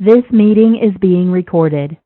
This meeting is being recorded.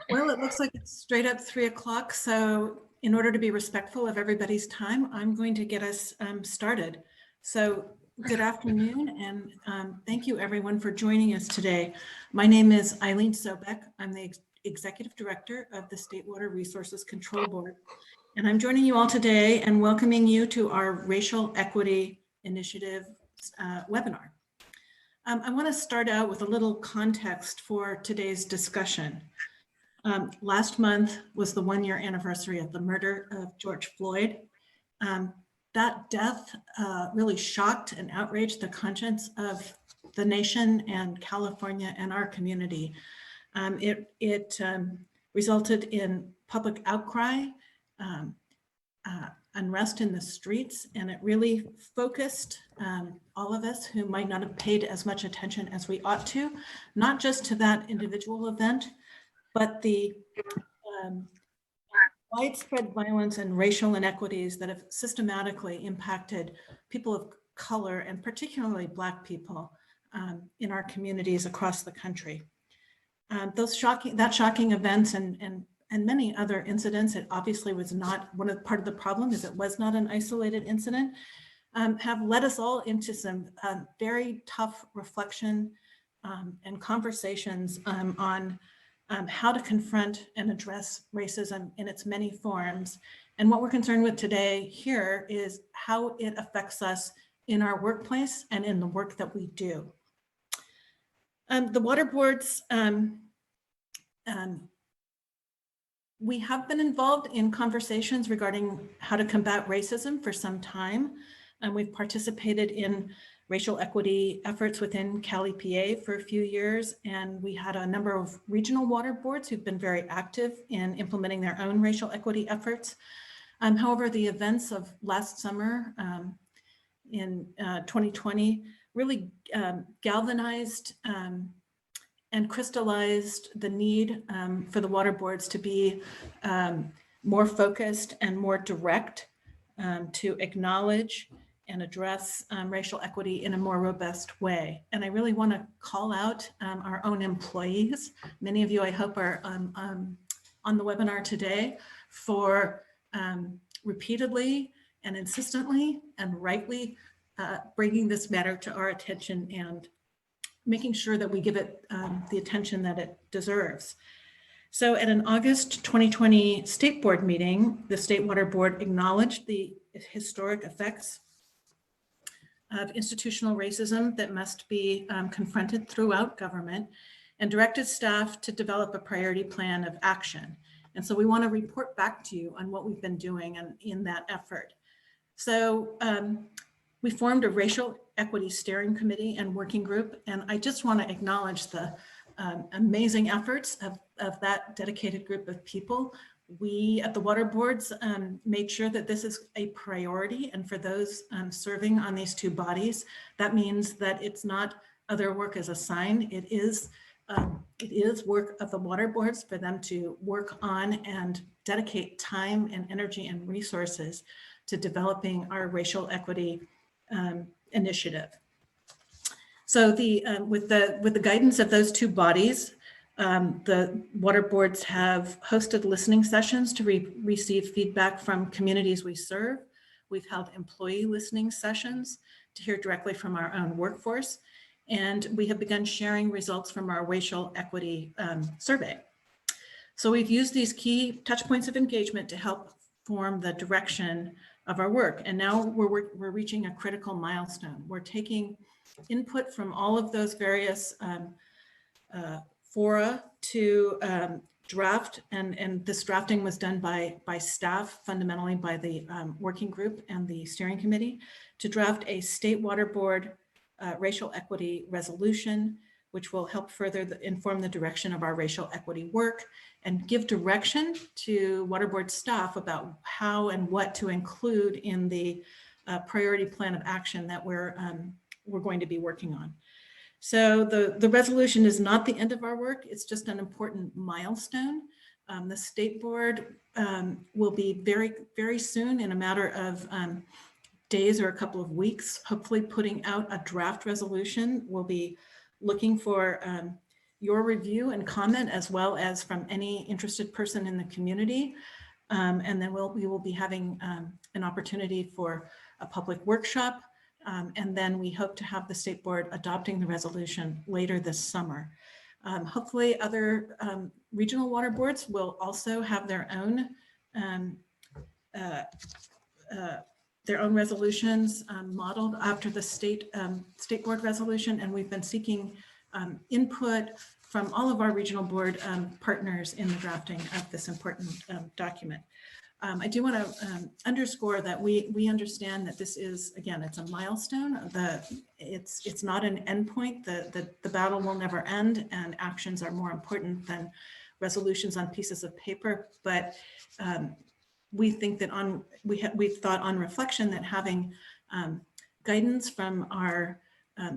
Well, it looks like it's straight up 3 o'clock. So in order to be respectful of everybody's time, I'm going to get us started. So good afternoon, and thank you everyone for joining us today. My name is Eileen Sobek. I'm the Executive Director of the State Water Resources Control Board. And I'm joining you all today and welcoming you to our Racial Equity Initiative webinar. I want to start out with a little context for today's discussion. Last month was the 1-year anniversary of the murder of George Floyd. That death really shocked and outraged the conscience of the nation and California and our community. It resulted in public outcry, unrest in the streets, and it really focused all of us who might not have paid as much attention as we ought to, not just to that individual event, but the widespread violence and racial inequities that have systematically impacted people of color and particularly Black people in our communities across the country. Those shocking events and many other incidents, it obviously was not part of the problem is it was not an isolated incident, have led us all into some very tough reflection and conversations on how to confront and address racism in its many forms. And what we're concerned with today here is how it affects us in our workplace and in the work that we do. The water boards, we have been involved in conversations regarding how to combat racism for some time. And we've participated in racial equity efforts within Cali, PA for a few years. And we had a number of regional water boards who've been very active in implementing their own racial equity efforts. However, the events of last summer in 2020 really galvanized and crystallized the need for the water boards to be more focused and more direct to acknowledge and address racial equity in a more robust way. And I really want to call out our own employees. Many of you, I hope, are on the webinar today for repeatedly and insistently and rightly bringing this matter to our attention and making sure that we give it the attention that it deserves. So at an August 2020 State Board meeting, the State Water Board acknowledged the historic effects of institutional racism that must be confronted throughout government and directed staff to develop a priority plan of action. And so we want to report back to you on what we've been doing in that effort. So we formed a racial equity steering committee and working group. And I just want to acknowledge the amazing efforts of that dedicated group of people. We at the water boards made sure that this is a priority. And for those serving on these two bodies, that means that it's not other work as assigned. It is work of the water boards for them to work on and dedicate time and energy and resources to developing our racial equity initiative. So with the guidance of those two bodies, the water boards have hosted listening sessions to receive feedback from communities we serve. We've held employee listening sessions to hear directly from our own workforce. And we have begun sharing results from our racial equity survey. So we've used these key touch points of engagement to help form the direction of our work. And now we're reaching a critical milestone. We're taking input from all of those various fora to draft, and this drafting was done by staff, fundamentally by the working group and the steering committee, to draft a state water board racial equity resolution, which will help further inform the direction of our racial equity work and give direction to water board staff about how and what to include in the priority plan of action that we're going to be working on. So the resolution is not the end of our work. It's just an important milestone. The state board will be very, very soon, in a matter of days or a couple of weeks, hopefully putting out a draft resolution. We'll be looking for your review and comment, as well as from any interested person in the community. And then we will be having an opportunity for a public workshop. And then we hope to have the state board adopting the resolution later this summer. Hopefully other regional water boards will also have their own resolutions modeled after the state board resolution. And we've been seeking input from all of our regional board partners in the drafting of this important document. I do want to underscore that we understand that this is, again, it's a milestone. It's not an endpoint. The battle will never end, and actions are more important than resolutions on pieces of paper. But we think that we've thought on reflection that having guidance from our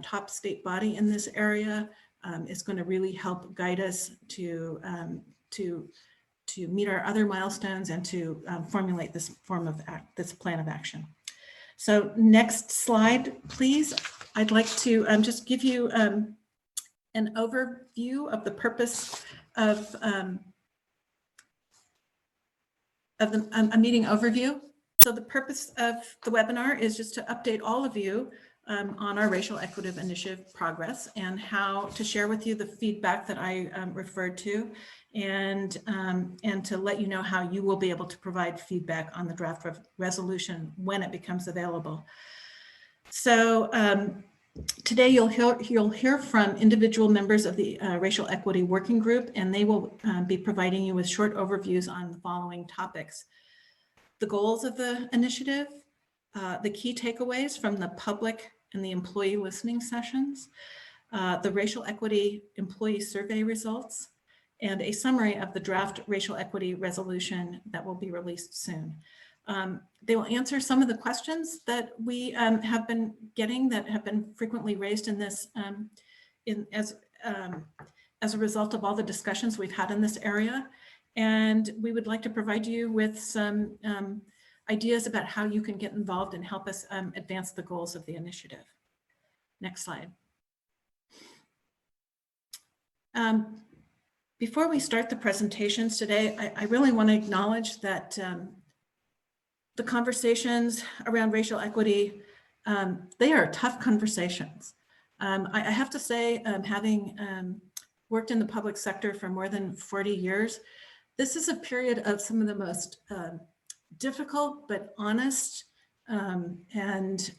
top state body in this area is going to really help guide us to meet our other milestones and to formulate this this plan of action. So next slide, please. I'd like to just give you an overview of the purpose of a meeting overview. So the purpose of the webinar is just to update all of you on our racial equity initiative progress, and how to share with you the feedback that I referred to, and to let you know how you will be able to provide feedback on the draft resolution when it becomes available. So today you'll hear from individual members of the Racial Equity Working Group, and they will be providing you with short overviews on the following topics: the goals of the initiative, the key takeaways from the public and the employee listening sessions, the racial equity employee survey results, and a summary of the draft racial equity resolution that will be released soon. They will answer some of the questions that we have been getting, that have been frequently raised in this, as a result of all the discussions we've had in this area. And we would like to provide you with some ideas about how you can get involved and help us advance the goals of the initiative. Next slide. Before we start the presentations today, I really want to acknowledge that the conversations around racial equity, they are tough conversations. I have to say, having worked in the public sector for more than 40 years, this is a period of some of the most difficult but honest and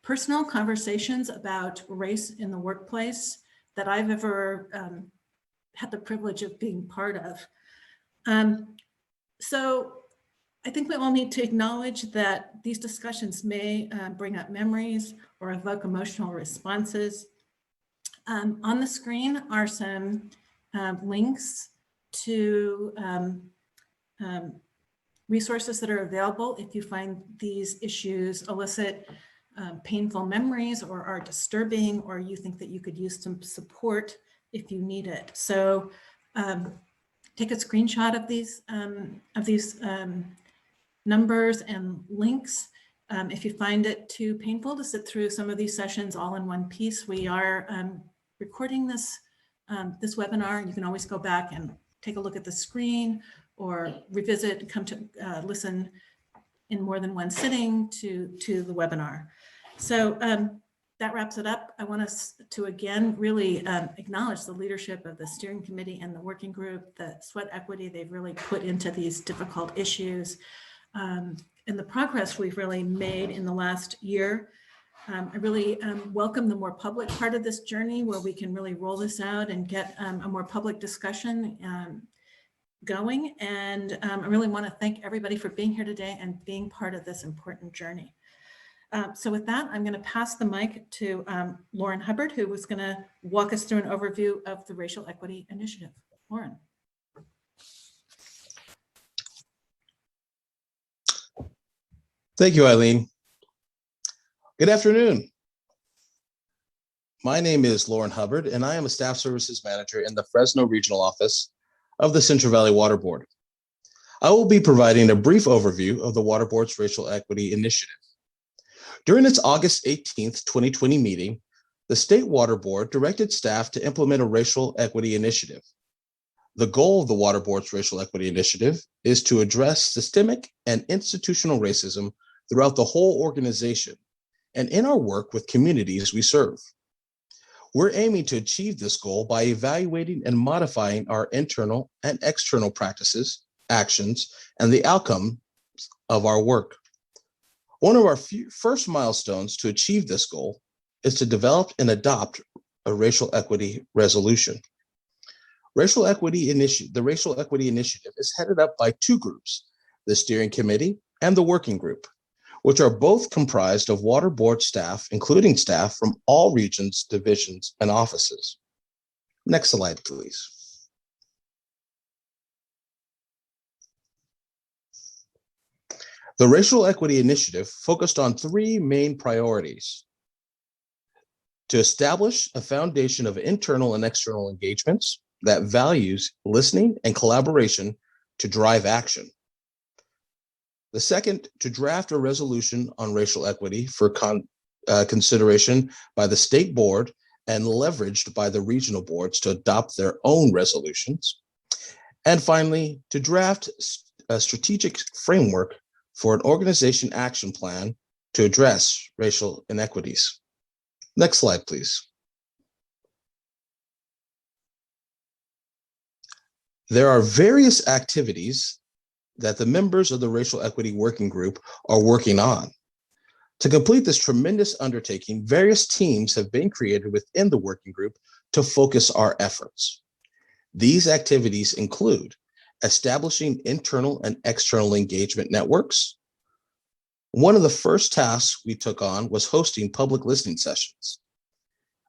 personal conversations about race in the workplace that I've ever had the privilege of being part of. So I think we all need to acknowledge that these discussions may bring up memories or evoke emotional responses. On the screen are some links to resources that are available if you find these issues elicit painful memories, or are disturbing, or you think that you could use some support if you need it. So take a screenshot of these numbers and links. If you find it too painful to sit through some of these sessions all in one piece, we are recording this webinar. You can always go back and take a look at the screen, or revisit, come to listen in more than one sitting to the webinar. So that wraps it up. I want us to again really acknowledge the leadership of the steering committee and the working group, the sweat equity they've really put into these difficult issues, and the progress we've really made in the last year. I really welcome the more public part of this journey, where we can really roll this out and get a more public discussion going. And I really want to thank everybody for being here today and being part of this important journey. So with that, I'm going to pass the mic to Lauren Hubbard, who was going to walk us through an overview of the Racial Equity Initiative. Lauren. Thank you, Eileen. Good afternoon. My name is Lauren Hubbard, and I am a Staff Services Manager in the Fresno Regional Office of the Central Valley Water Board. I will be providing a brief overview of the Water Board's Racial Equity Initiative. During its August 18th, 2020 meeting, the State Water Board directed staff to implement a racial equity initiative. The goal of the Water Board's Racial Equity Initiative is to address systemic and institutional racism throughout the whole organization and in our work with communities we serve. We're aiming to achieve this goal by evaluating and modifying our internal and external practices, actions, and the outcomes of our work. One of our first milestones to achieve this goal is to develop and adopt a racial equity resolution. The Racial Equity Initiative is headed up by two groups, the Steering Committee and the Working Group, which are both comprised of Water Board staff, including staff from all regions, divisions, and offices. Next slide, please. The Racial Equity Initiative focused on three main priorities: to establish a foundation of internal and external engagements that values listening and collaboration to drive action. The second, to draft a resolution on racial equity for consideration by the state board and leveraged by the regional boards to adopt their own resolutions. And finally, to draft a strategic framework for an organization action plan to address racial inequities. Next slide, please. There are various activities that the members of the Racial Equity Working Group are working on. To complete this tremendous undertaking, various teams have been created within the working group to focus our efforts. These activities include establishing internal and external engagement networks. One of the first tasks we took on was hosting public listening sessions.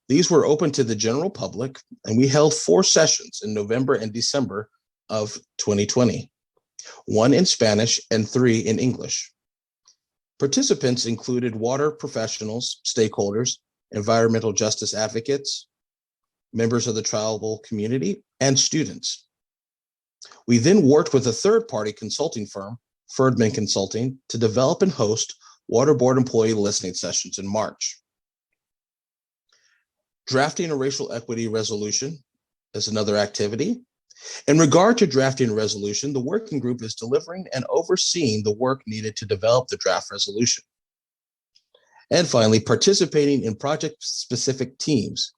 These were open to the general public, and we held 4 sessions in November and December of 2020, 1 in Spanish and 3 in English. Participants included water professionals, stakeholders, environmental justice advocates, members of the tribal community, and students. We then worked with a third-party consulting firm, Ferdman Consulting, to develop and host Water Board employee listening sessions in March. Drafting a racial equity resolution is another activity. In regard to drafting a resolution, the working group is delivering and overseeing the work needed to develop the draft resolution. And finally, participating in project-specific teams.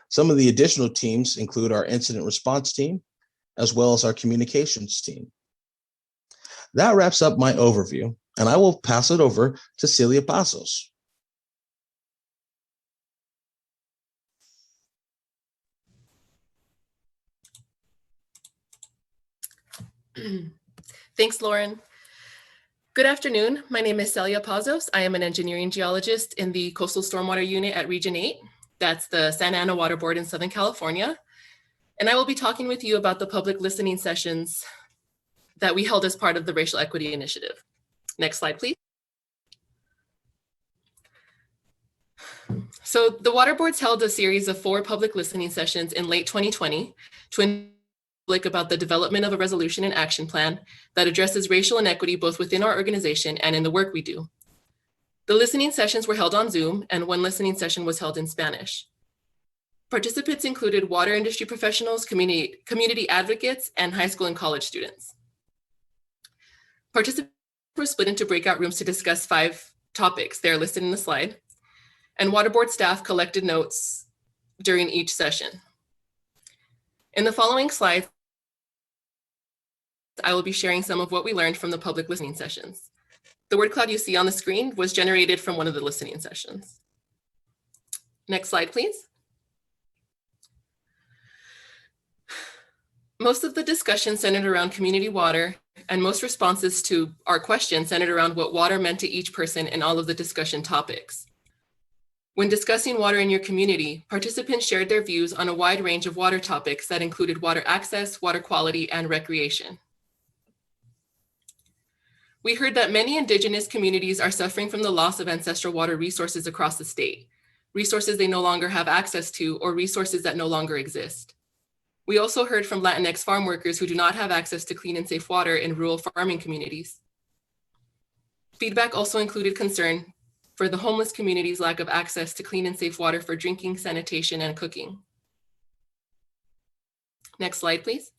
Some of the additional teams include our incident response team, as well as our communications team. That wraps up my overview, and I will pass it over to Celia Pasos. Thanks, Lauren. Good afternoon. My name is Celia Pazos. I am an engineering geologist in the Coastal Stormwater Unit at Region 8. That's the Santa Ana Water Board in Southern California. And I will be talking with you about the public listening sessions that we held as part of the Racial Equity Initiative. Next slide, please. So the Water Boards held a series of 4 public listening sessions in late 2020 to about the development of a resolution and action plan that addresses racial inequity both within our organization and in the work we do. The listening sessions were held on Zoom, and 1 listening session was held in Spanish. Participants included water industry professionals, community advocates, and high school and college students. Participants were split into breakout rooms to discuss 5 topics. They're listed in the slide. And Water Board staff collected notes during each session. In the following slides, I will be sharing some of what we learned from the public listening sessions. The word cloud you see on the screen was generated from one of the listening sessions. Next slide, please. Most of the discussion centered around community water, and most responses to our questions centered around what water meant to each person in all of the discussion topics. When discussing water in your community, participants shared their views on a wide range of water topics that included water access, water quality, and recreation. We heard that many Indigenous communities are suffering from the loss of ancestral water resources across the state, resources they no longer have access to, or resources that no longer exist. We also heard from Latinx farm workers who do not have access to clean and safe water in rural farming communities. Feedback also included concern for the homeless community's lack of access to clean and safe water for drinking, sanitation, and cooking. Next slide, please.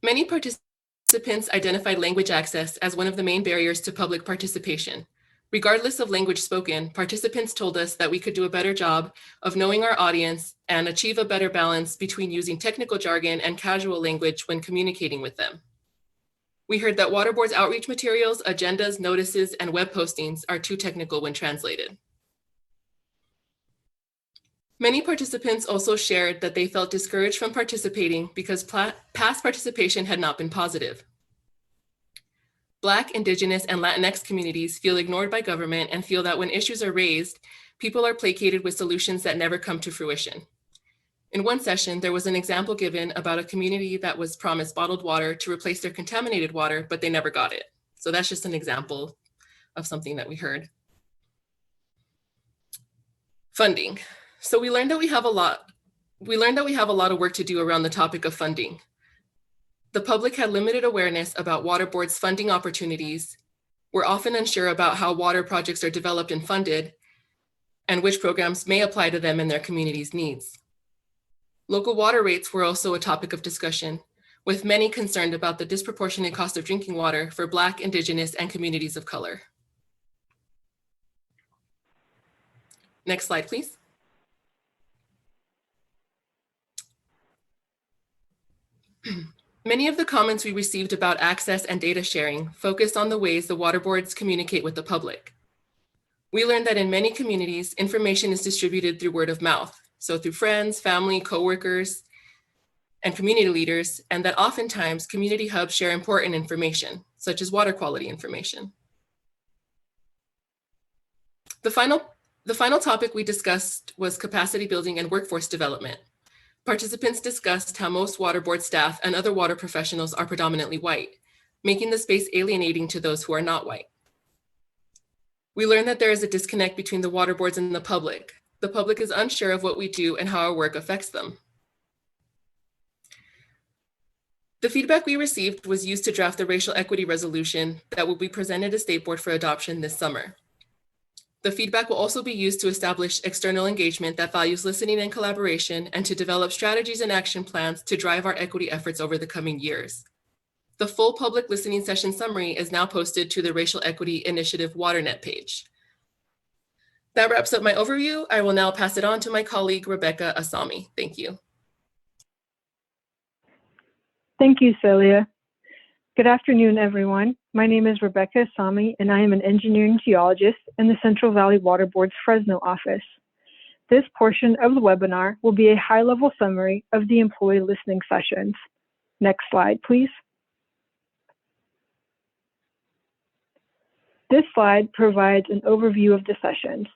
Many participants identified language access as one of the main barriers to public participation. Regardless of language spoken, participants told us that we could do a better job of knowing our audience and achieve a better balance between using technical jargon and casual language when communicating with them. We heard that Water Board's outreach materials, agendas, notices, and web postings are too technical when translated. Many participants also shared that they felt discouraged from participating because past participation had not been positive. Black, Indigenous, and Latinx communities feel ignored by government and feel that when issues are raised, people are placated with solutions that never come to fruition. In one session, there was an example given about a community that was promised bottled water to replace their contaminated water, but they never got it. So that's just an example of something that we heard. Funding. So we learned that we have a lot of work to do around the topic of funding. The public had limited awareness about Water Board's funding opportunities. We're often unsure about how water projects are developed and funded, and which programs may apply to them and their community's needs. Local water rates were also a topic of discussion, with many concerned about the disproportionate cost of drinking water for Black, Indigenous, and communities of color. Next slide, please. Many of the comments we received about access and data sharing focused on the ways the water boards communicate with the public. We learned that in many communities, information is distributed through word of mouth, so through friends, family, coworkers, and community leaders, and that oftentimes community hubs share important information, such as water quality information. The final topic we discussed was capacity building and workforce development. Participants discussed how most water board staff and other water professionals are predominantly white, making the space alienating to those who are not white. We learned that there is a disconnect between the water boards and the public. The public is unsure of what we do and how our work affects them. The feedback we received was used to draft the racial equity resolution that will be presented to State Board for adoption this summer. The feedback will also be used to establish external engagement that values listening and collaboration, and to develop strategies and action plans to drive our equity efforts over the coming years. The full public listening session summary is now posted to the Racial Equity Initiative WaterNet page. That wraps up my overview. I will now pass it on to my colleague, Rebecca Asami. Thank you. Thank you, Celia. Good afternoon, everyone. My name is Rebecca Asami, and I am an engineering geologist in the Central Valley Water Board's Fresno office. This portion of the webinar will be a high-level summary of the employee listening sessions. Next slide, please. This slide provides an overview of the sessions.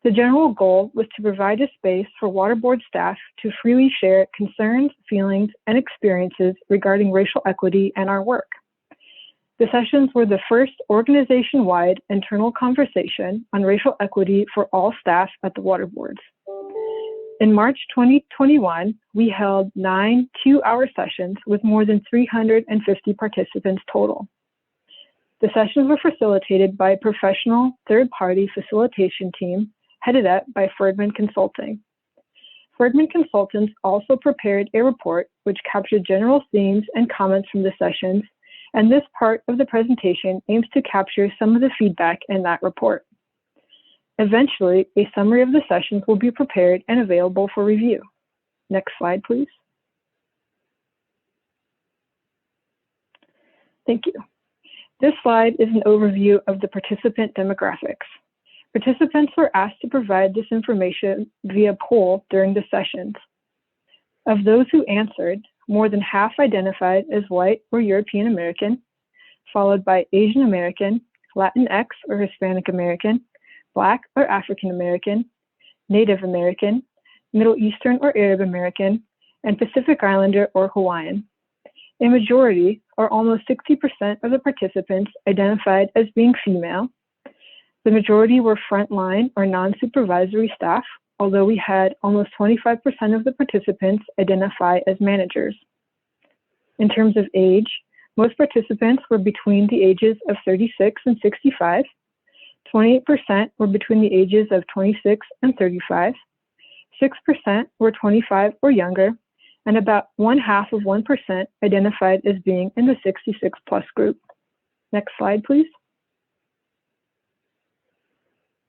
The general goal was to provide a space for water board staff to freely share concerns, feelings, and experiences regarding racial equity and our work. The sessions were the first organization-wide internal conversation on racial equity for all staff at the water boards. In March 2021, we held 9 two-hour sessions with more than 350 participants total. The sessions were facilitated by a professional third-party facilitation team headed up by Ferdman Consulting. Ferdman Consultants also prepared a report which captured general themes and comments from the sessions, and this part of the presentation aims to capture some of the feedback in that report. Eventually, a summary of the sessions will be prepared and available for review. Next slide, please. Thank you. This slide is an overview of the participant demographics. Participants were asked to provide this information via poll during the sessions. Of those who answered, more than half identified as white or European American, followed by Asian American, Latinx or Hispanic American, Black or African American, Native American, Middle Eastern or Arab American, and Pacific Islander or Hawaiian. A majority, or almost 60% of the participants, identified as being female. The majority were frontline or non-supervisory staff, although we had almost 25% of the participants identify as managers. In terms of age, most participants were between the ages of 36 and 65. 28% were between the ages of 26 and 35. 6% were 25 or younger, and about 0.5% identified as being in the 66 plus group. Next slide, please.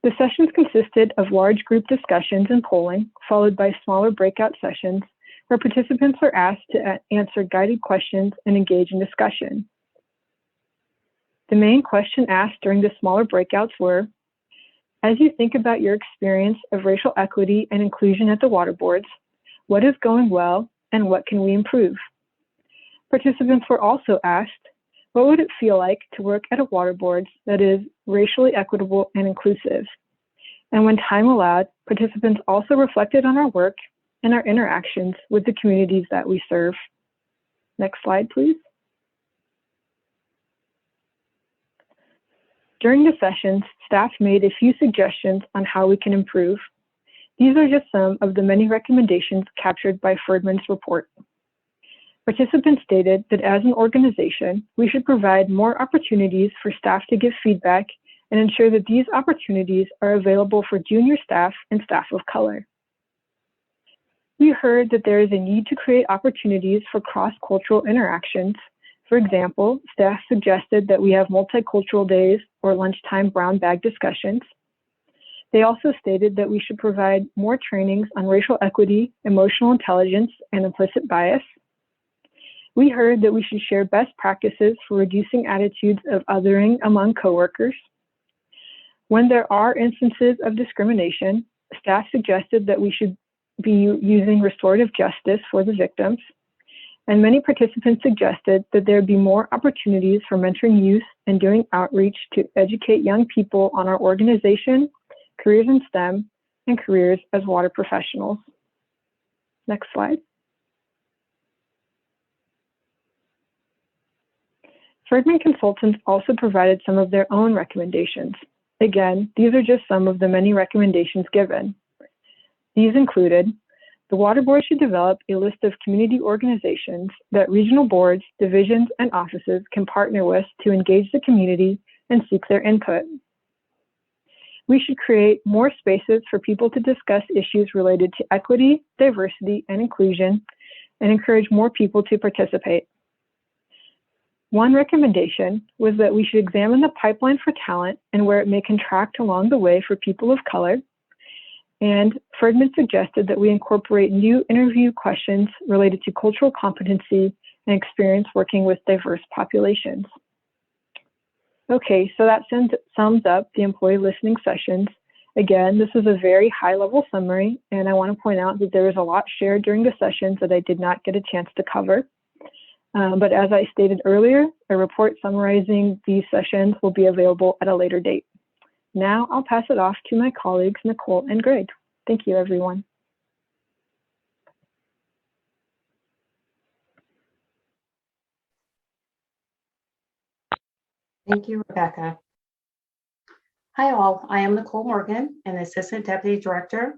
The sessions consisted of large group discussions and polling, followed by smaller breakout sessions where participants were asked to answer guided questions and engage in discussion. The main question asked during the smaller breakouts were, as you think about your experience of racial equity and inclusion at the water boards, what is going well and what can we improve? Participants were also asked, what would it feel like to work at a water board that is racially equitable and inclusive? And when time allowed, participants also reflected on our work and our interactions with the communities that we serve. Next slide, please. During the sessions, staff made a few suggestions on how we can improve. These are just some of the many recommendations captured by Ferdman's report. Participants stated that as an organization, we should provide more opportunities for staff to give feedback and ensure that these opportunities are available for junior staff and staff of color. We heard that there is a need to create opportunities for cross-cultural interactions. For example, staff suggested that we have multicultural days or lunchtime brown bag discussions. They also stated that we should provide more trainings on racial equity, emotional intelligence, and implicit bias. We heard that we should share best practices for reducing attitudes of othering among coworkers. When there are instances of discrimination, staff suggested that we should be using restorative justice for the victims. And many participants suggested that there be more opportunities for mentoring youth and doing outreach to educate young people on our organization, careers in STEM, and careers as water professionals. Next slide. Ferdman Consultants also provided some of their own recommendations. Again, these are just some of the many recommendations given. These included, the water board should develop a list of community organizations that regional boards, divisions, and offices can partner with to engage the community and seek their input. We should create more spaces for people to discuss issues related to equity, diversity, and inclusion, and encourage more people to participate. One recommendation was that we should examine the pipeline for talent and where it may contract along the way for people of color. And Ferdman suggested that we incorporate new interview questions related to cultural competency and experience working with diverse populations. Okay, so that sums up the employee listening sessions. Again, this is a very high-level summary, and I want to point out that there was a lot shared during the sessions that I did not get a chance to cover. But as I stated earlier, a report summarizing these sessions will be available at a later date. Now I'll pass it off to my colleagues, Nicole and Greg. Thank you, everyone. Thank you, Rebecca. Hi all, I am Nicole Morgan, an Assistant Deputy Director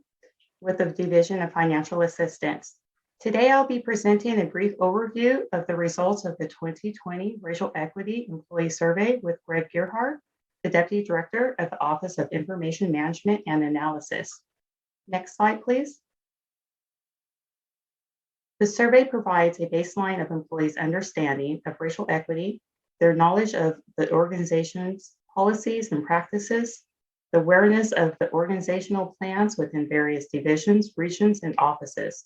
with the Division of Financial Assistance. Today I'll be presenting a brief overview of the results of the 2020 Racial Equity Employee Survey with Greg Gearhart, the Deputy Director of the Office of Information Management and Analysis. Next slide, please. The survey provides a baseline of employees' understanding of racial equity, their knowledge of the organization's policies and practices, the awareness of the organizational plans within various divisions, regions, and offices,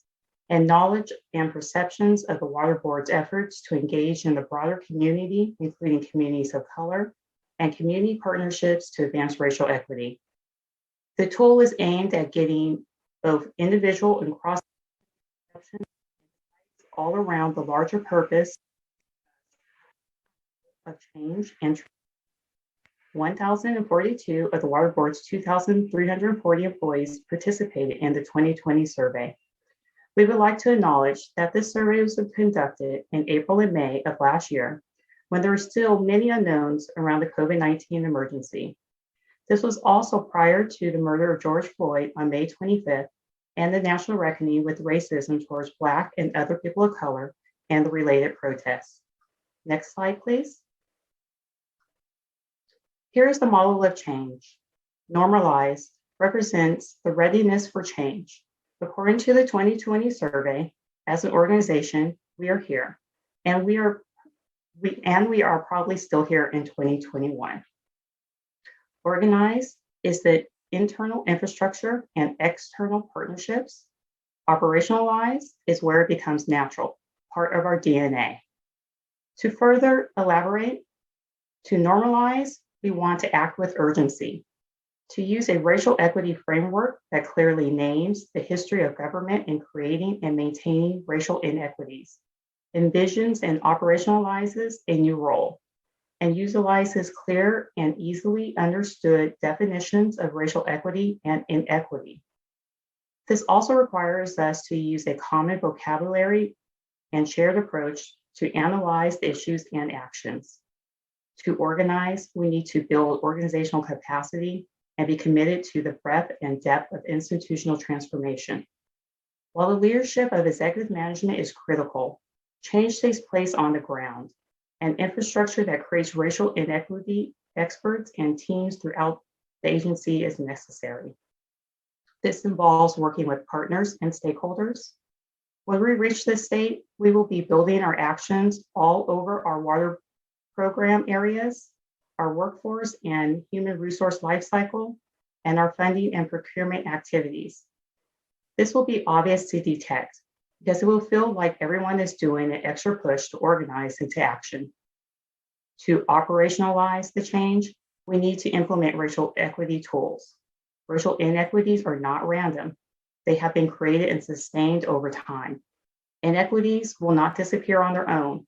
and knowledge and perceptions of the Water Board's efforts to engage in the broader community, including communities of color, and community partnerships to advance racial equity. The tool is aimed at getting both individual and cross perceptions all around the larger purpose of change and 1,042 of the Water Board's 2,340 employees participated in the 2020 survey. We would like to acknowledge that this survey was conducted in April and May of last year, when there were still many unknowns around the COVID-19 emergency. This was also prior to the murder of George Floyd on May 25th and the national reckoning with racism towards Black and other people of color and the related protests. Next slide, please. Here is the model of change. Normalized represents the readiness for change. According to the 2020 survey, as an organization, we are here, and we are probably still here in 2021. Organized is the internal infrastructure and external partnerships. Operationalized is where it becomes natural, part of our DNA. To further elaborate, to normalize, we want to act with urgency, to use a racial equity framework that clearly names the history of government in creating and maintaining racial inequities, envisions and operationalizes a new role, and utilizes clear and easily understood definitions of racial equity and inequity. This also requires us to use a common vocabulary and shared approach to analyze the issues and actions. To organize, we need to build organizational capacity and be committed to the breadth and depth of institutional transformation. While the leadership of executive management is critical, change takes place on the ground. An infrastructure that creates racial inequity experts and teams throughout the agency is necessary. This involves working with partners and stakeholders. When we reach this state, we will be building our actions all over our water program areas, our workforce and human resource lifecycle, and our funding and procurement activities. This will be obvious to detect because it will feel like everyone is doing an extra push to organize into action. To operationalize the change, we need to implement racial equity tools. Racial inequities are not random. They have been created and sustained over time. Inequities will not disappear on their own.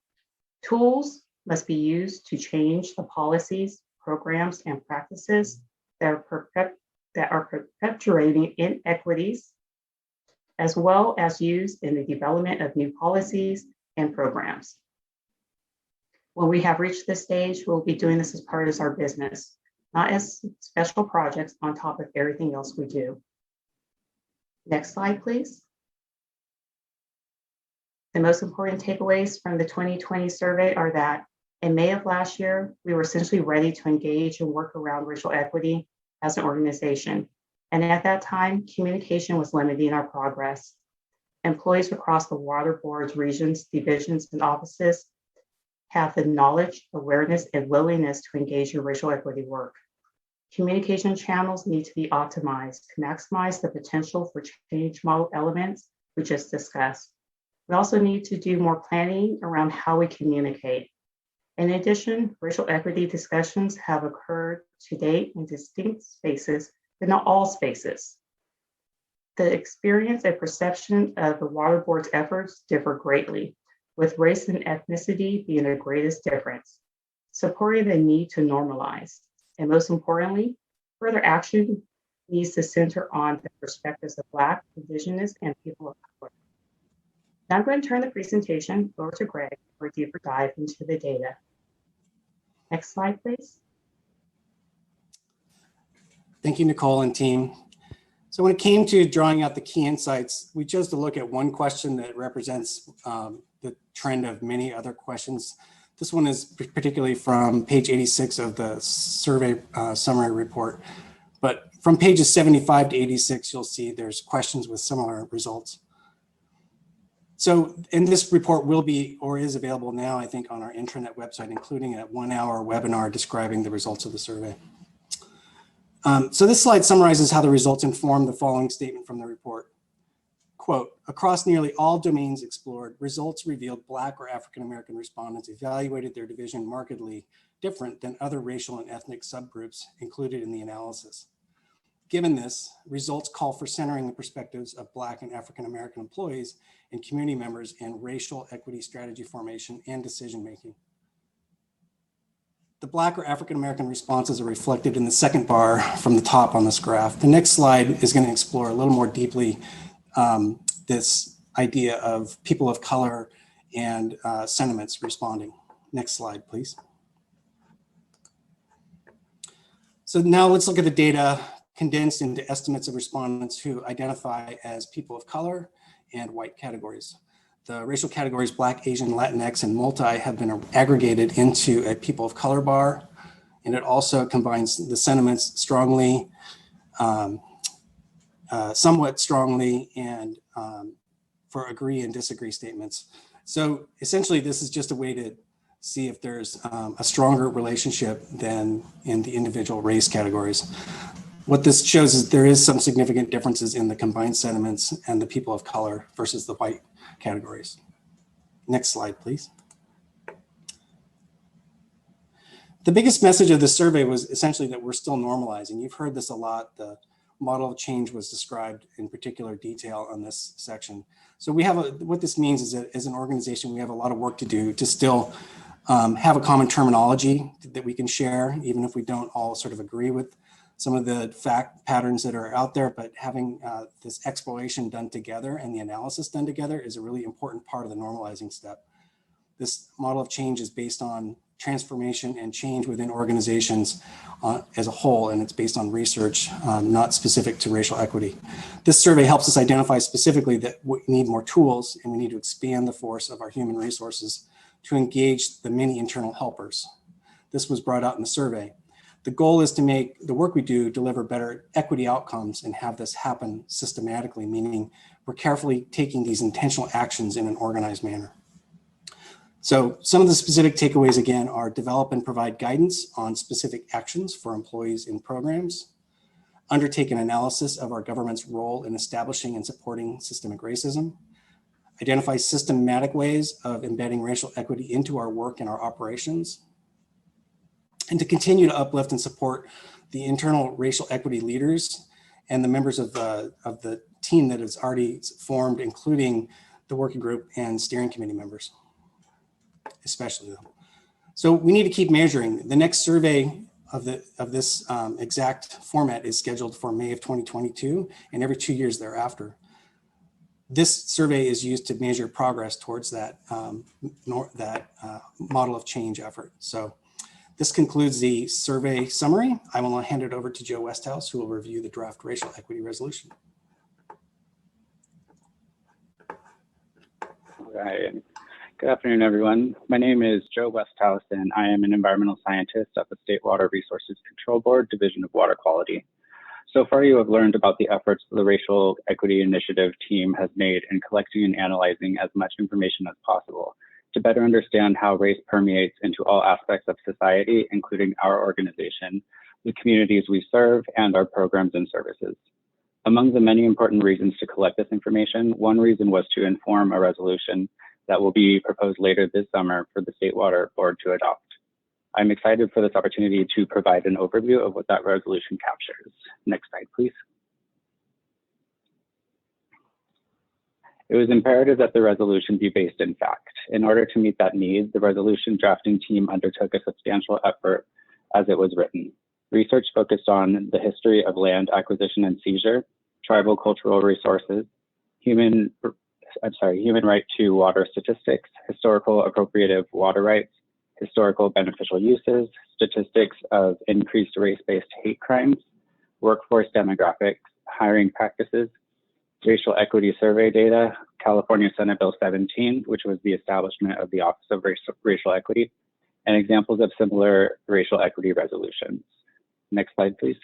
Tools must be used to change the policies, programs, and practices that are perpetuating inequities, as well as used in the development of new policies and programs. When we have reached this stage, we'll be doing this as part of our business, not as special projects on top of everything else we do. Next slide, please. The most important takeaways from the 2020 survey are that in May of last year, we were essentially ready to engage and work around racial equity as an organization. And at that time, communication was limiting our progress. Employees across the water boards, regions, divisions, and offices have the knowledge, awareness, and willingness to engage in racial equity work. Communication channels need to be optimized to maximize the potential for change model elements we just discussed. We also need to do more planning around how we communicate. In addition, racial equity discussions have occurred to date in distinct spaces, but not all spaces. The experience and perception of the water board's efforts differ greatly, with race and ethnicity being the greatest difference, supporting the need to normalize. And most importantly, further action needs to center on the perspectives of Black, Indigenous, and people of color. Now I'm going to turn the presentation over to Greg for a deeper dive into the data. Next slide, please. Thank you, Nicole and team. So when it came to drawing out the key insights, we chose to look at one question that represents the trend of many other questions. This one is particularly from page 86 of the survey summary report. But from pages 75 to 86, you'll see there's questions with similar results. So, and this report will be or is available now, I think, on our intranet website, including a 1-hour webinar describing the results of the survey. So this slide summarizes how the results inform the following statement from the report. Quote, across nearly all domains explored, results revealed Black or African-American respondents evaluated their division markedly different than other racial and ethnic subgroups included in the analysis. Given this, results call for centering the perspectives of Black and African-American employees and community members in racial equity strategy formation and decision-making. The Black or African-American responses are reflected in the second bar from the top on this graph. The next slide is going to explore a little more deeply this idea of people of color and sentiments responding. Next slide, please. So now let's look at the data condensed into estimates of respondents who identify as people of color and white categories. The racial categories Black, Asian, Latinx, and multi have been aggregated into a people of color bar, and it also combines the sentiments strongly, somewhat strongly, and for agree and disagree statements. So essentially, this is just a way to see if there's a stronger relationship than in the individual race categories. What this shows is there is some significant differences in the combined sentiments and the people of color versus the white categories. Next slide, please. The biggest message of this survey was essentially that we're still normalizing. You've heard this a lot. The model of change was described in particular detail on this section. So we have what this means is that as an organization, we have a lot of work to do to still have a common terminology that we can share, even if we don't all sort of agree with some of the fact patterns that are out there, but having this exploration done together and the analysis done together is a really important part of the normalizing step. This model of change is based on transformation and change within organizations as a whole, and it's based on research, not specific to racial equity. This survey helps us identify specifically that we need more tools and we need to expand the force of our human resources to engage the many internal helpers. This was brought out in the survey. The goal is to make the work we do deliver better equity outcomes and have this happen systematically, meaning we're carefully taking these intentional actions in an organized manner. So some of the specific takeaways again are develop and provide guidance on specific actions for employees in programs, undertake an analysis of our government's role in establishing and supporting systemic racism, identify systematic ways of embedding racial equity into our work and our operations, and to continue to uplift and support the internal racial equity leaders and the members of the team that is already formed, including the working group and steering committee members, especially them. So we need to keep measuring. The next survey of this exact format is scheduled for May of 2022 and every 2 years thereafter. This survey is used to measure progress towards that, model of change effort. So this concludes the survey summary. I will now hand it over to Joe Westhouse, who will review the draft racial equity resolution. All right. Good afternoon, everyone. My name is Joe Westhouse, and I am an environmental scientist at the State Water Resources Control Board, Division of Water Quality. So far, you have learned about the efforts the Racial Equity Initiative team has made in collecting and analyzing as much information as possible to better understand how race permeates into all aspects of society, including our organization, the communities we serve, and our programs and services. Among the many important reasons to collect this information, one reason was to inform a resolution that will be proposed later this summer for the State Water Board to adopt. I'm excited for this opportunity to provide an overview of what that resolution captures. Next slide, please. It was imperative that the resolution be based in fact. In order to meet that need, the resolution drafting team undertook a substantial effort as it was written. Research focused on the history of land acquisition and seizure, tribal cultural resources, human right to water statistics, historical appropriative water rights, historical beneficial uses, statistics of increased race-based hate crimes, workforce demographics, hiring practices, racial equity survey data, California Senate Bill 17, which was the establishment of the Office of Racial Equity, and examples of similar racial equity resolutions. Next slide, please.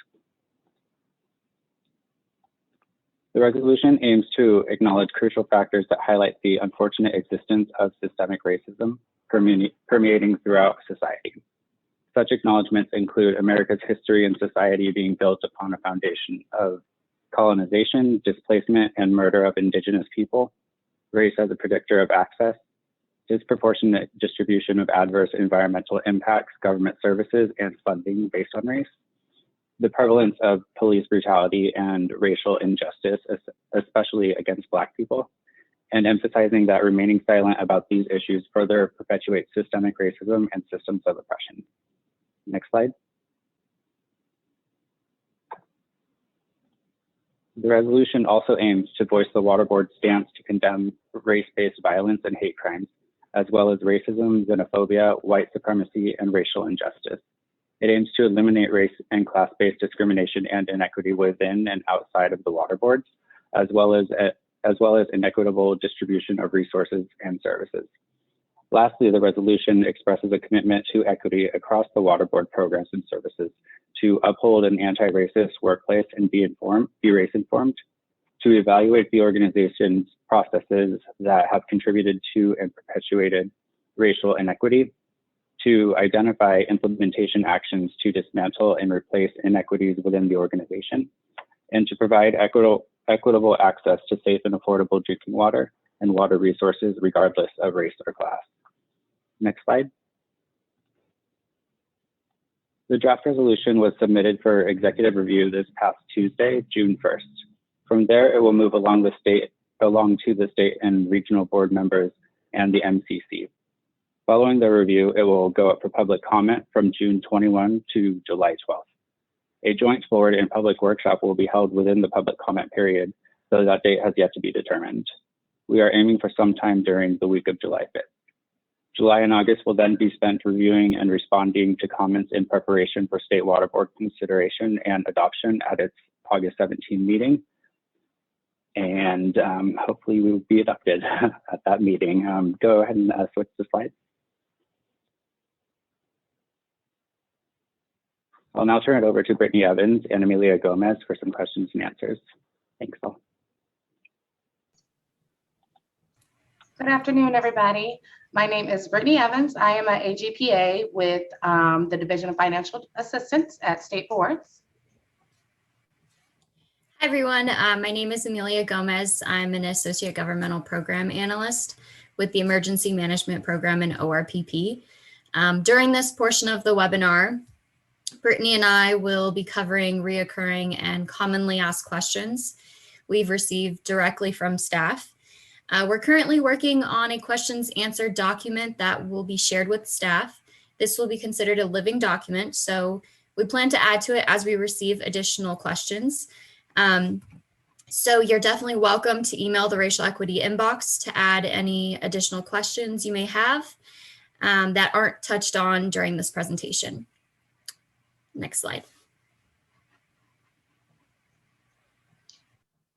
The resolution aims to acknowledge crucial factors that highlight the unfortunate existence of systemic racism permeating throughout society. Such acknowledgements include America's history and society being built upon a foundation of colonization, displacement, and murder of indigenous people, race as a predictor of access, disproportionate distribution of adverse environmental impacts, government services, and funding based on race, the prevalence of police brutality and racial injustice, especially against Black people, and emphasizing that remaining silent about these issues further perpetuates systemic racism and systems of oppression. Next slide. The resolution also aims to voice the Water Board's stance to condemn race-based violence and hate crimes, as well as racism, xenophobia, white supremacy, and racial injustice. It aims to eliminate race and class-based discrimination and inequity within and outside of the water boards, as well as inequitable distribution of resources and services. Lastly, the resolution expresses a commitment to equity across the water board programs and services, to uphold an anti-racist workplace and be race informed, to evaluate the organization's processes that have contributed to and perpetuated racial inequity, to identify implementation actions to dismantle and replace inequities within the organization, and to provide equitable access to safe and affordable drinking water and water resources regardless of race or class. Next slide. The draft resolution was submitted for executive review this past Tuesday, June 1st. From there, it will move along to the state and regional board members and the MCC. Following the review, it will go up for public comment from June 21 to July 12th. A joint board and public workshop will be held within the public comment period, though that date has yet to be determined. We are aiming for some time during the week of July 5th. July and August will then be spent reviewing and responding to comments in preparation for State Water Board consideration and adoption at its August 17 meeting. And hopefully we will be adopted at that meeting. Go ahead and switch the slide. I'll now turn it over to Brittany Evans and Amelia Gomez for some questions and answers. Thanks all. Good afternoon, everybody. My name is Brittany Evans. I am an AGPA with the Division of Financial Assistance at State Boards. Hi, everyone. My name is Amelia Gomez. I'm an Associate Governmental Program Analyst with the Emergency Management Program in ORPP. During this portion of the webinar, Brittany and I will be covering reoccurring and commonly asked questions we've received directly from staff. We're currently working on a questions answered document that will be shared with staff. This will be considered a living document, so we plan to add to it as we receive additional questions. So you're definitely welcome to email the racial equity inbox to add any additional questions you may have that aren't touched on during this presentation. Next slide.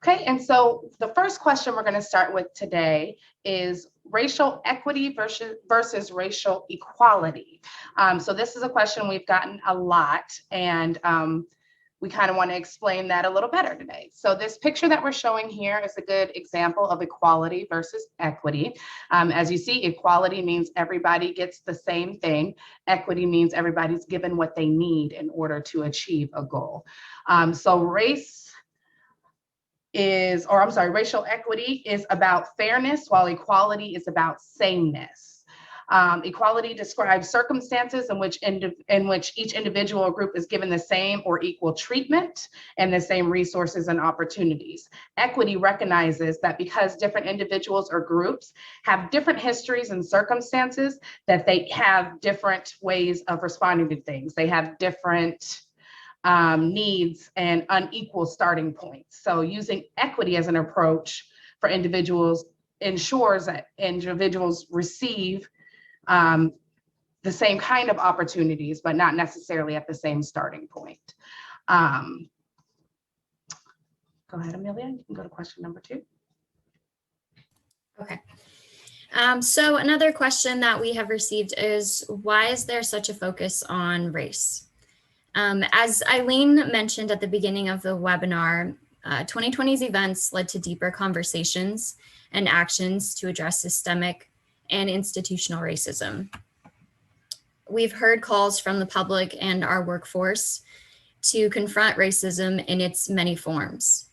Okay, and so the first question we're going to start with today is racial equity versus racial equality. So this is a question we've gotten a lot, and we kind of want to explain that a little better today. So this picture that we're showing here is a good example of equality versus equity. As you see, equality means everybody gets the same thing. Equity means everybody's given what they need in order to achieve a goal. So racial equity is about fairness, while equality is about sameness. Equality describes circumstances in which each individual or group is given the same or equal treatment and the same resources and opportunities. Equity recognizes that because different individuals or groups have different histories and circumstances, that they have different ways of responding to things. They have different needs and unequal starting points. So using equity as an approach for individuals ensures that individuals receive the same kind of opportunities, but not necessarily at the same starting point. Go ahead, Amelia, you can go to question number 2. Okay. So another question that we have received is, why is there such a focus on race? As Eileen mentioned at the beginning of the webinar, 2020's events led to deeper conversations and actions to address systemic and institutional racism. We've heard calls from the public and our workforce to confront racism in its many forms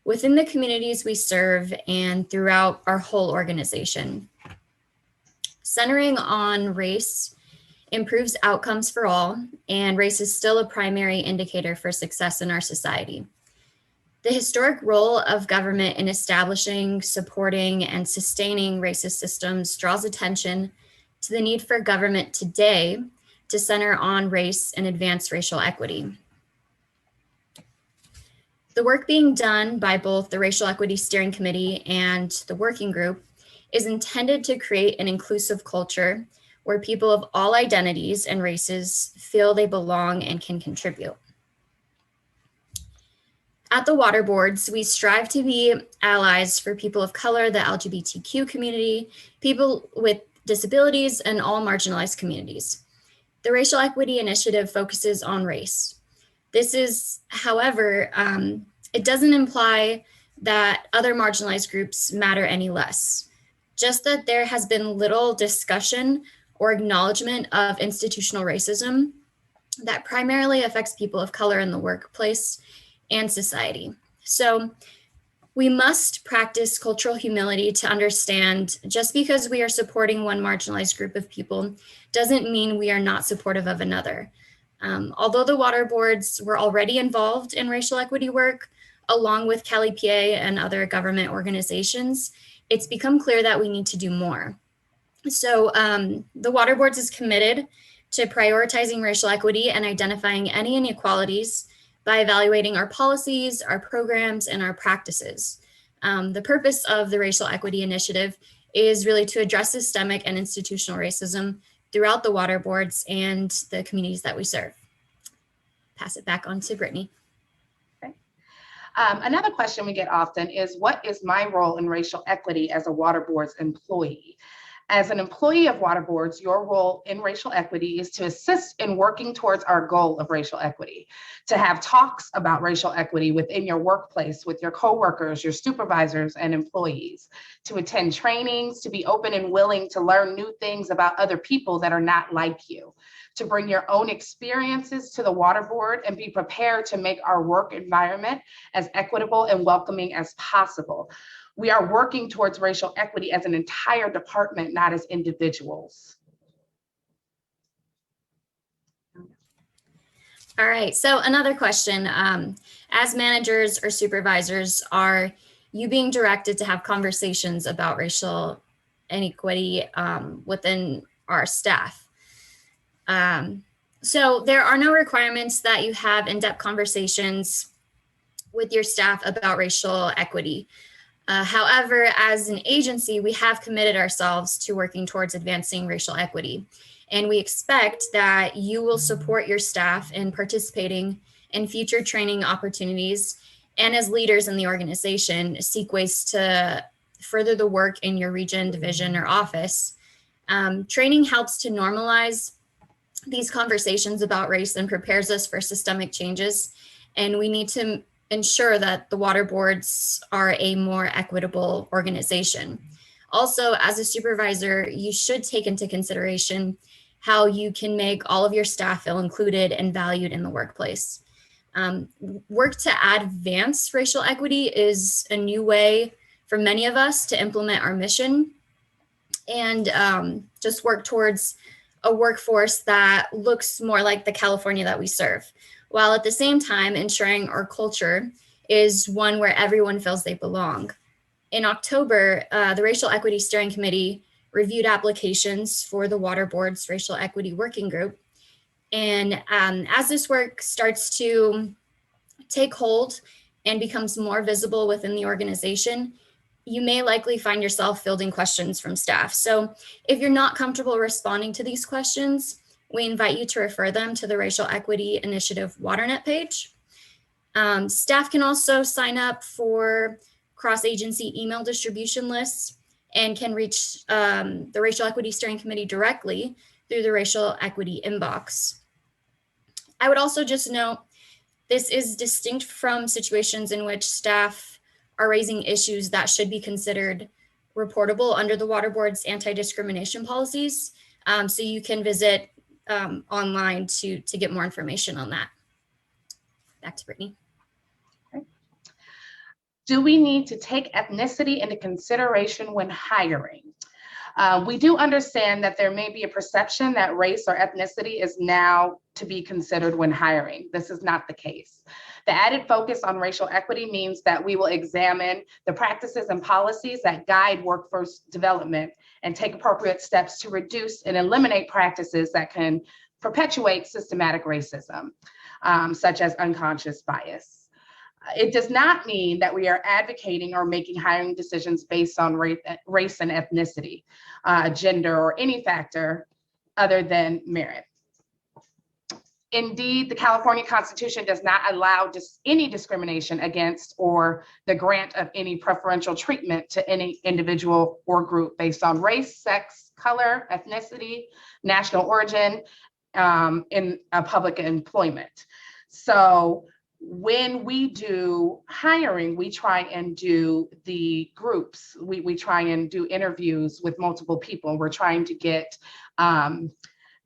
within the communities we serve and throughout our whole organization. Centering on race improves outcomes for all, and race is still a primary indicator for success in our society. The historic role of government in establishing, supporting, and sustaining racist systems draws attention to the need for government today to center on race and advance racial equity. The work being done by both the Racial Equity Steering Committee and the working group is intended to create an inclusive culture where people of all identities and races feel they belong and can contribute. At the water boards, we strive to be allies for people of color, the LGBTQ community, people with disabilities, and all marginalized communities. The Racial Equity Initiative focuses on race. This is, however, it doesn't imply that other marginalized groups matter any less, just that there has been little discussion or acknowledgement of institutional racism that primarily affects people of color in the workplace and society. So we must practice cultural humility to understand just because we are supporting one marginalized group of people doesn't mean we are not supportive of another. Although the water boards were already involved in racial equity work, along with Cali PA and other government organizations, it's become clear that we need to do more. So the water boards is committed to prioritizing racial equity and identifying any inequalities by evaluating our policies, our programs, and our practices. The purpose of the Racial Equity Initiative is really to address systemic and institutional racism throughout the water boards and the communities that we serve. Pass it back on to Brittany. Okay. Another question we get often is, what is my role in racial equity as a water board's employee? As an employee of water boards, your role in racial equity is to assist in working towards our goal of racial equity, to have talks about racial equity within your workplace with your coworkers, your supervisors, and employees, to attend trainings, to be open and willing to learn new things about other people that are not like you, to bring your own experiences to the water board and be prepared to make our work environment as equitable and welcoming as possible. We are working towards racial equity as an entire department, not as individuals. All right, so another question. As managers or supervisors, are you being directed to have conversations about racial inequity within our staff? So there are no requirements that you have in-depth conversations with your staff about racial equity. However, as an agency, we have committed ourselves to working towards advancing racial equity. And we expect that you will support your staff in participating in future training opportunities, and as leaders in the organization, seek ways to further the work in your region, division, or office. Training helps to normalize these conversations about race and prepares us for systemic changes. And we need to ensure that the water boards are a more equitable organization. Also, as a supervisor, you should take into consideration how you can make all of your staff feel included and valued in the workplace. Work to advance racial equity is a new way for many of us to implement our mission and just work towards a workforce that looks more like the California that we serve, while at the same time ensuring our culture is one where everyone feels they belong. In October, the Racial Equity Steering Committee reviewed applications for the Water Board's Racial Equity Working Group. And as this work starts to take hold and becomes more visible within the organization, you may likely find yourself fielding questions from staff. So if you're not comfortable responding to these questions, we invite you to refer them to the Racial Equity Initiative WaterNet page. Staff can also sign up for cross-agency email distribution lists and can reach the Racial Equity Steering Committee directly through the Racial Equity inbox. I would also just note, this is distinct from situations in which staff are raising issues that should be considered reportable under the Water Board's anti-discrimination policies. So you can visit online to get more information on that. Back to Brittany. Okay. Do we need to take ethnicity into consideration when hiring? We do understand that there may be a perception that race or ethnicity is now to be considered when hiring. This is not the case. The added focus on racial equity means that we will examine the practices and policies that guide workforce development and take appropriate steps to reduce and eliminate practices that can perpetuate systematic racism, such as unconscious bias. It does not mean that we are advocating or making hiring decisions based on race and ethnicity, gender, or any factor other than merit. Indeed, the California Constitution does not allow any discrimination against or the grant of any preferential treatment to any individual or group based on race, sex, color, ethnicity, national origin in public employment. So when we do hiring, we try and do the groups. We try and do interviews with multiple people. We're trying to get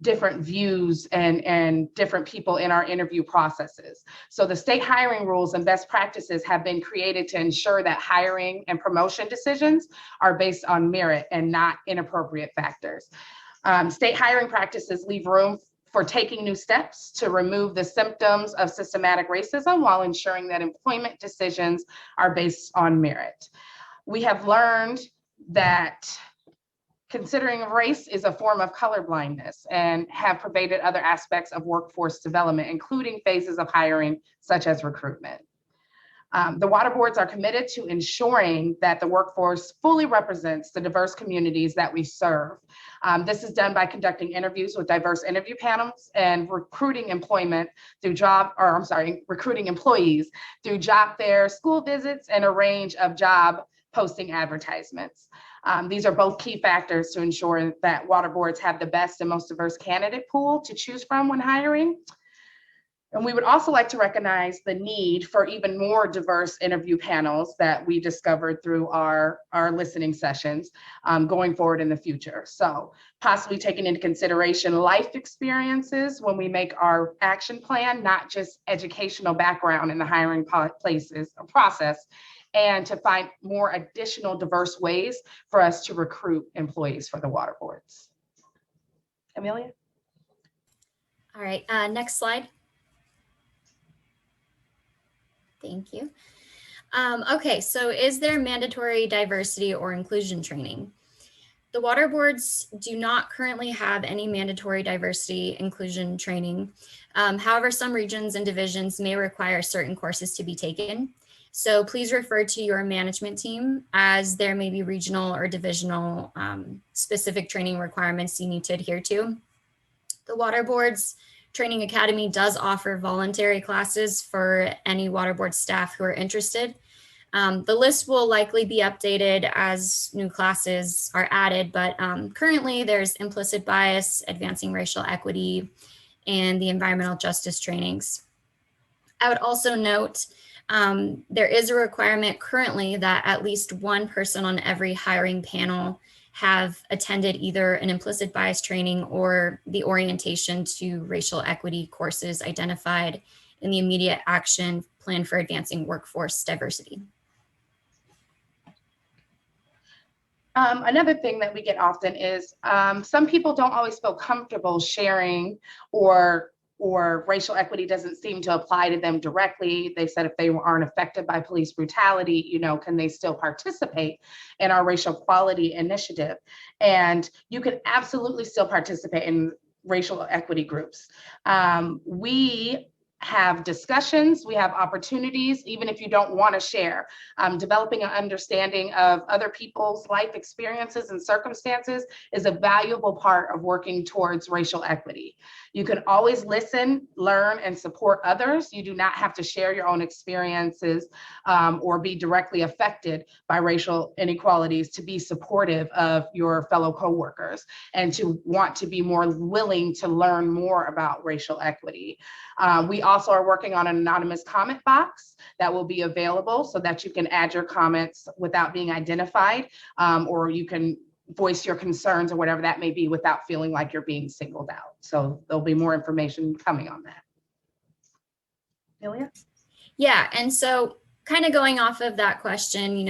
different views and different people in our interview processes. So the state hiring rules and best practices have been created to ensure that hiring and promotion decisions are based on merit and not inappropriate factors. State hiring practices leave room for taking new steps to remove the symptoms of systematic racism while ensuring that employment decisions are based on merit. We have learned that considering race is a form of colorblindness and have pervaded other aspects of workforce development, including phases of hiring, such as recruitment. The water boards are committed to ensuring that the workforce fully represents the diverse communities that we serve. This is done by conducting interviews with diverse interview panels and recruiting employees through job fairs, school visits, and a range of job posting advertisements. These are both key factors to ensure that water boards have the best and most diverse candidate pool to choose from when hiring. And we would also like to recognize the need for even more diverse interview panels that we discovered through our listening sessions going forward in the future. So possibly taking into consideration life experiences when we make our action plan, not just educational background in the hiring process, and to find more additional diverse ways for us to recruit employees for the water boards. Amelia? All right, next slide. Thank you. Okay, so is there mandatory diversity or inclusion training? The water boards do not currently have any mandatory diversity inclusion training. However, some regions and divisions may require certain courses to be taken. So please refer to your management team, as there may be regional or divisional specific training requirements you need to adhere to. The water boards Training Academy does offer voluntary classes for any water board staff who are interested. The list will likely be updated as new classes are added, but currently there's implicit bias, advancing racial equity, and the environmental justice trainings. I would also note there is a requirement currently that at least one person on every hiring panel have attended either an implicit bias training or the orientation to racial equity courses identified in the immediate action plan for advancing workforce diversity. Another thing that we get often is some people don't always feel comfortable sharing or racial equity doesn't seem to apply to them directly. They said if they aren't affected by police brutality, can they still participate in our racial equality initiative? And you can absolutely still participate in racial equity groups. We have discussions, we have opportunities, even if you don't want to share. Developing an understanding of other people's life experiences and circumstances is a valuable part of working towards racial equity. You can always listen, learn, and support others. You do not have to share your own experiences or be directly affected by racial inequalities to be supportive of your fellow coworkers and to want to be more willing to learn more about racial equity. We also are working on an anonymous comment box that will be available so that you can add your comments without being identified, or you can voice your concerns or whatever that may be without feeling like you're being singled out. So there'll be more information coming on that. Amelia? Yeah, and so kind of going off of that question,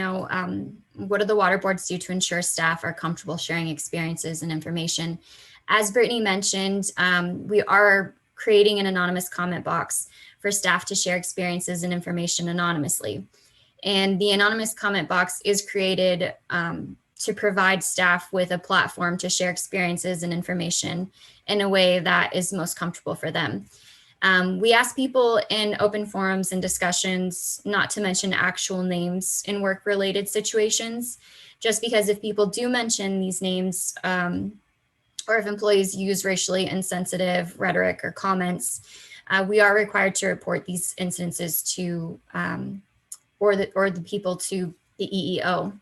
what do the water boards do to ensure staff are comfortable sharing experiences and information? As Brittany mentioned, we are creating an anonymous comment box for staff to share experiences and information anonymously. And the anonymous comment box is created to provide staff with a platform to share experiences and information in a way that is most comfortable for them. We ask people in open forums and discussions not to mention actual names in work-related situations, just because if people do mention these names, or if employees use racially insensitive rhetoric or comments, we are required to report these instances to or the people to the EEO.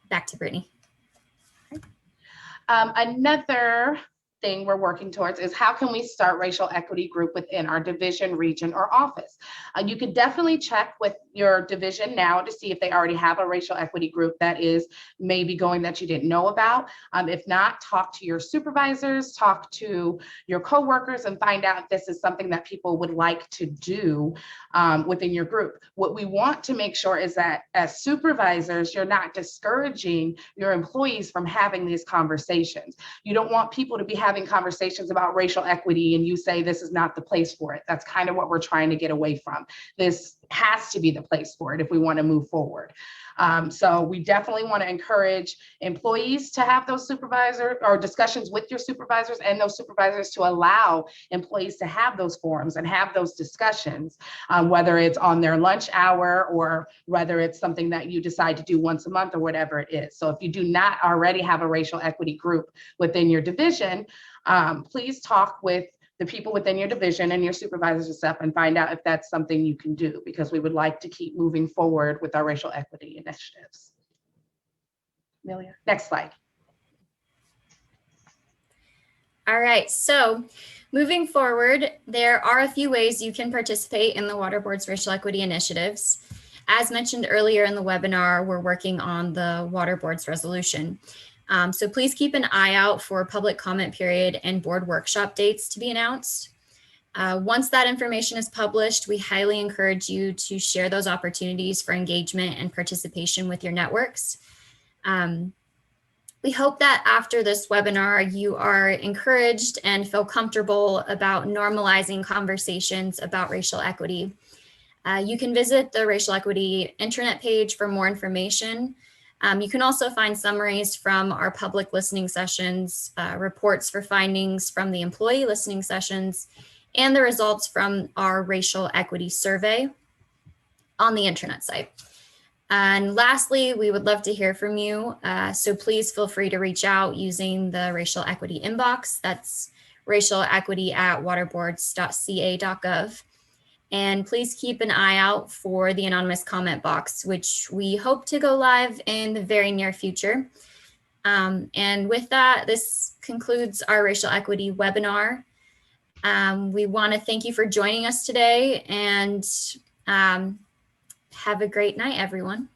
Back to Brittany. Another thing we're working towards is how can we start racial equity group within our division, region, or office? You could definitely check with your division now to see if they already have a racial equity group that is maybe going that you didn't know about. If not, talk to your supervisors, talk to your coworkers, and find out if this is something that people would like to do within your group. What we want to make sure is that as supervisors, you're not discouraging your employees from having these conversations. You don't want people to be having conversations about racial equity and you say this is not the place for it. That's kind of what we're trying to get away from. This has to be the place for it if we want to move forward. So we definitely want to encourage employees to have those supervisor or discussions with your supervisors, and those supervisors to allow employees to have those forums and have those discussions, whether it's on their lunch hour or whether it's something that you decide to do once a month or whatever it is. So if you do not already have a racial equity group within your division, please talk with the people within your division and your supervisors and stuff and find out if that's something you can do, because we would like to keep moving forward with our racial equity initiatives. Amelia, next slide. All right, so moving forward, there are a few ways you can participate in the Water Board's racial equity initiatives. As mentioned earlier in the webinar, we're working on the Water Board's resolution. So please keep an eye out for public comment period and board workshop dates to be announced. Once that information is published, we highly encourage you to share those opportunities for engagement and participation with your networks. We hope that after this webinar, you are encouraged and feel comfortable about normalizing conversations about racial equity. You can visit the Racial Equity Intranet page for more information. You can also find summaries from our public listening sessions, reports for findings from the employee listening sessions, and the results from our racial equity survey on the intranet site. And lastly, we would love to hear from you. So please feel free to reach out using the racial equity inbox. That's racialequity@waterboards.ca.gov. And please keep an eye out for the anonymous comment box, which we hope to go live in the very near future. And with that, this concludes our racial equity webinar. We want to thank you for joining us today, and have a great night, everyone.